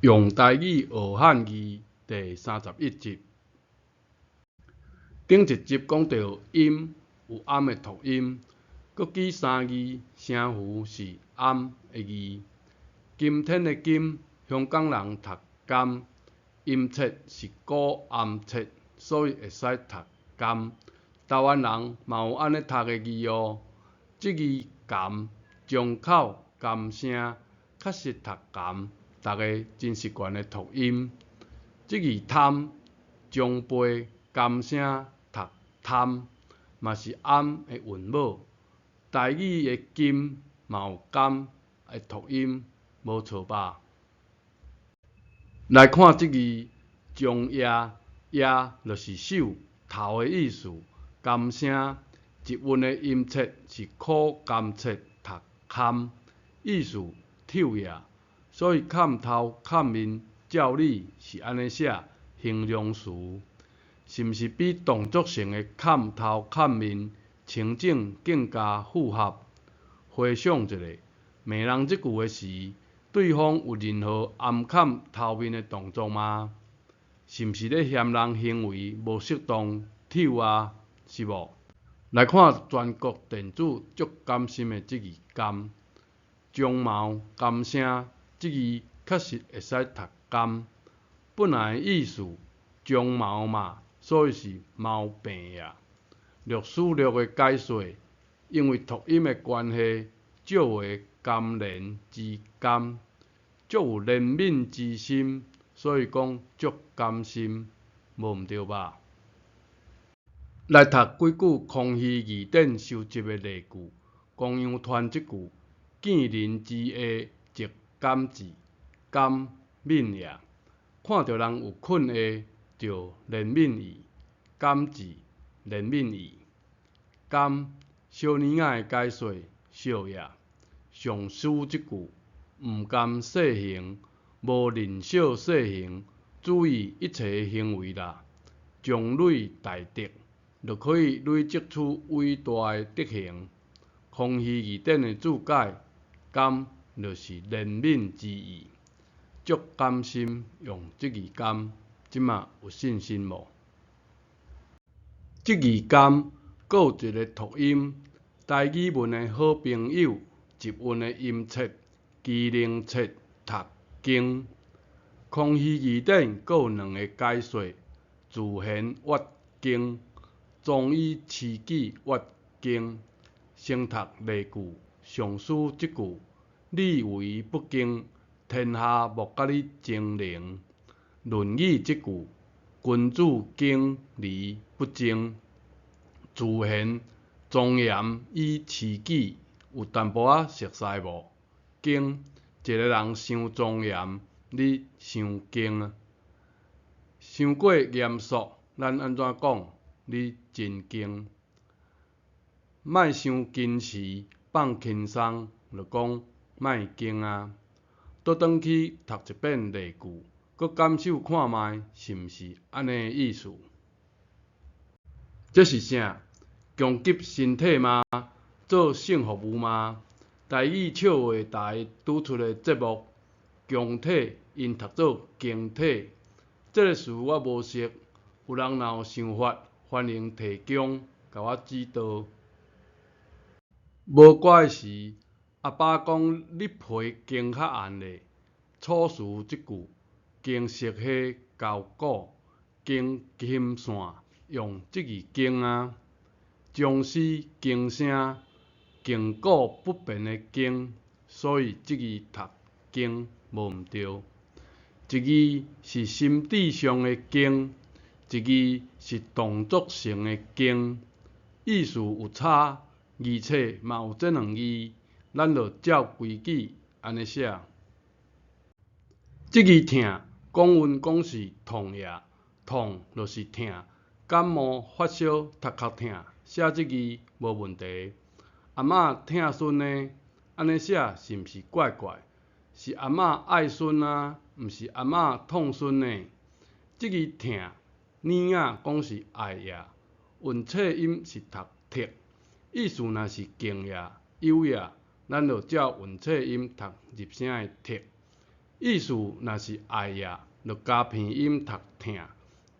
用台语学汉语第31集。顶一集讲到音有暗的读音，佮记三字声符是暗的字。今天的今，香港人读甘，音切是古暗切，所以会使读甘。台湾人嘛有安尼读的字哦。这字甘，中口甘声，确实读甘，大家真习惯的读音。这字贪，中背甘声读贪，嘛是暗的韵母。台语的金嘛有甘的读音，无错吧？来看这字中夜，夜就是手头的意思。甘声一韵的音切是苦甘切读堪，意思昼夜。所以砍头砍面照理是安尼写形容词，是毋是比动作性的砍头砍面情景更加符合？回想一下，骂人即句的时，对方有任何暗砍头面的动作吗？是毋是咧嫌人行为无适当挑啊？是无？来看全国电子足甘心的这字甘，中毛甘声，这字确实会使读甘。本来的意思中毛嘛，所以是毛病呀。略史略的解说，因为读音的关系，少为甘怜之甘，足有怜悯之心，所以讲足甘心，无毋对吧？来读几句空虚字典收集的例句。公羊团这句，见人之下，即甘字，甘悯也。看到人有困下，就怜悯伊，甘字怜悯伊。甘小年仔的解说，少爷。上书这句，毋甘细行，无吝啬细行，注意一切行为啦。将累大德，就可以累积出伟大的德行。空虚字典的注解，甘就是怜悯之意。足甘心用这字甘，即马有信心无？这字甘，阁有一个读音，台语文的好朋友，一韵的音切，机灵切读经。空虚字典阁有两个解说，自然挖经，忠于持己挖经。先读例句，上书这句，你为不敬，天下莫甲你争凌。论语这句，君子敬而不争。自然庄严与持己有淡薄仔熟悉无？敬，一个人伤庄严，你伤敬啊。伤过严肃，咱安怎讲？你真敬。莫伤矜持，放轻松，就讲莫敬啊。倒转去读一遍例句，佮感受看卖，是毋是安尼的意思？这是啥？强极身体吗？做性服务吗？台语笑话台拄出的节目，强体因读做经体，这个词我无熟，有人若有想法，欢迎提供，甲我指导。无乖的时，阿爸讲你皮经较暗咧。楚辞这句，经色黑交古，经金线，用这字经啊。将士经声，亘古不变的经，所以这字读经无毋对。一字是心智上的经，一字是动作性的经，意思有差，而且嘛有这两字，咱就照规矩安尼写。这字痛，讲阮讲是痛呀，痛就是痛，感冒发烧头壳痛，写这字无问题。阿嬷疼孙呢，安尼写是毋是怪怪？是阿嬷爱孙啊，毋是阿嬷痛孙呢？这字疼，年仔讲是爱呀，韵切音是读剔，意思若是敬呀、优呀，咱就照韵切音读入声的剔。意思若是爱呀，就加偏音读疼，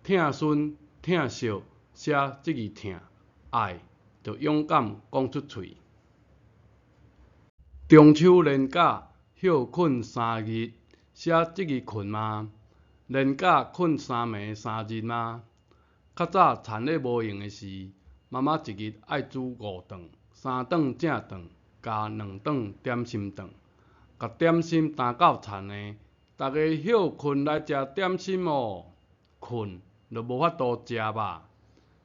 疼顺疼惜写即字疼，爱就勇敢讲出嘴。中秋连假休困3日，写即字困吗？连假困3暝3日吗？较早田咧无闲诶时，妈妈一日爱煮5顿，3顿正顿加2顿点心顿，甲点心担到田诶，大家休困来食点心哦。困就无法度食吧？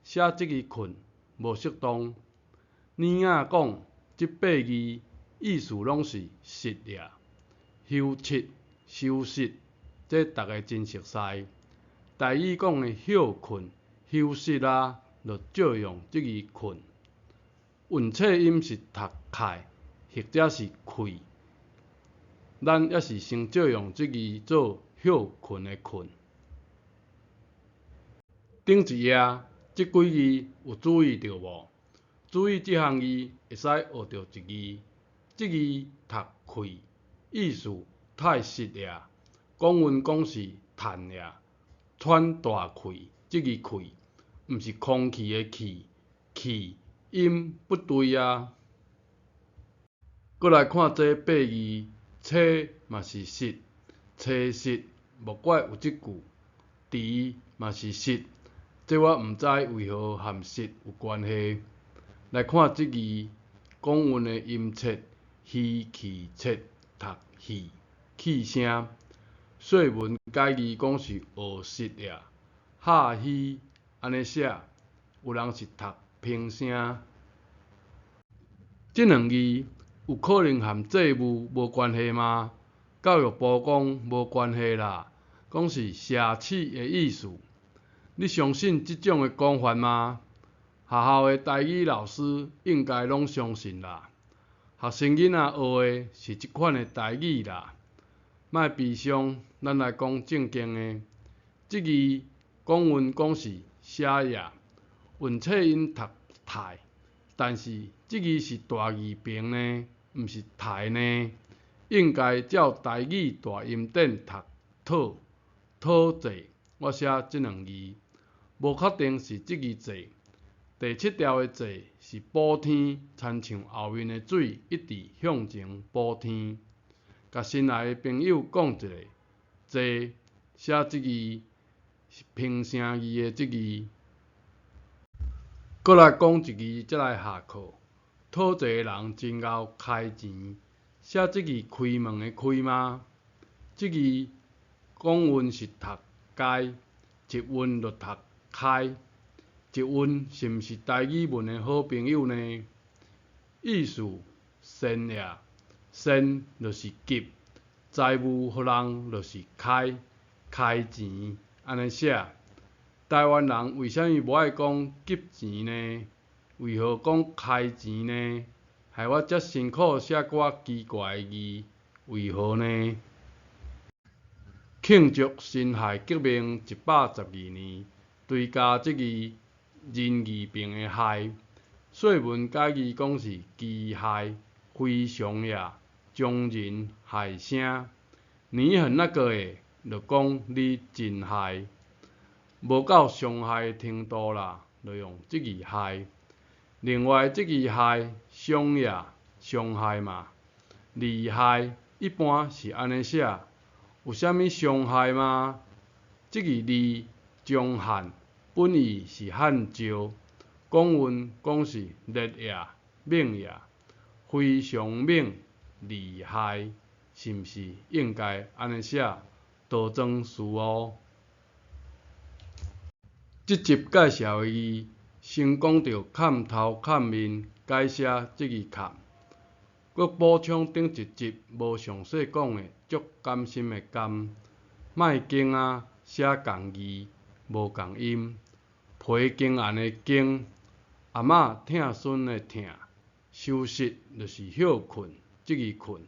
写即字困无适当。年仔讲即8字意思拢是失俩，休息、休息，这大家真熟悉。台语讲诶休困、休息啊，就借用即字困。韵切音是读开，或者是开，咱也是先借用即字做休困诶困。顶一页即几字有注意到无？注意即项字会使学到一字，即字读开，意思太实了。讲运讲是叹了，喘大气，即字气，毋是空气的气，气音不对啊。搁来看这8字，切嘛是实，切实莫怪有即句，迟嘛是实，这我毋知为何和实有关系。来看即字，讲运的音切，虚气切读气，气声。说文解字讲是学实了，下虚安尼写，有人是读平声。即2字有可能和祭物无关系吗？教育部讲无关系啦，讲是奢侈的意思。你相信即种的讲法吗？学校的台语老师应该拢相信啦。学生囡仔学的是即款的台语啦。莫悲伤，咱来讲正经的。即字讲运讲是写呀，韵切音读太，但是即字是大字平呢，毋是太呢？应该照台语大音典读讨，讨济。我写即2字，无确定是即字济。第7条的济是补天，亲像后面的水一直向前补天。甲新来的朋友讲一下，济写即字是平声字的即字。搁来讲一字，才来下课。讨济的人真敖开钱，写即字开门的开吗？即字讲运是读开，一韵就读开。一韵是毋是台语文的好朋友呢？意思善呀，善就是急，财务互人就是开钱，安尼写。台湾人为虾米无爱讲急钱呢？为何讲开钱呢？害我遮辛苦写个仔奇怪的字，为何呢？庆祝辛亥革命112年，追加即字人字边的亥。说文解字讲是己亥，非常呀，将人害声。你很那个诶，就讲你真害。无到伤害的程度啦，就用即字害。另外即字害，伤呀，伤害嘛。厉害一般是安尼写，有啥物伤害吗？即字厉，中汉本意是汉招，讲运讲是烈呀，猛呀，非常猛，厉害，是毋是应该安尼写？倒装词哦。即集介绍的字，先讲到砍头砍面，改写即字砍。搁补充顶一集无详细讲的足甘心的甘，莫惊啊，写共字无共音。皮经案的经，阿嬷疼孙的疼，休息就是休困，即字困。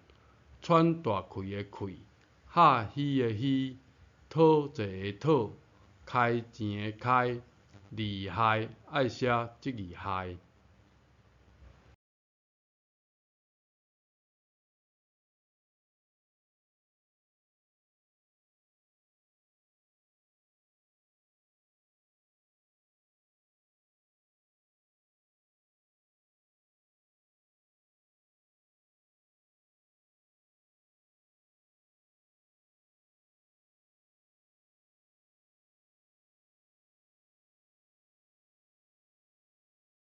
喘大气的气，下虚的虚，讨济的讨，开钱的开，厉害爱写即字害。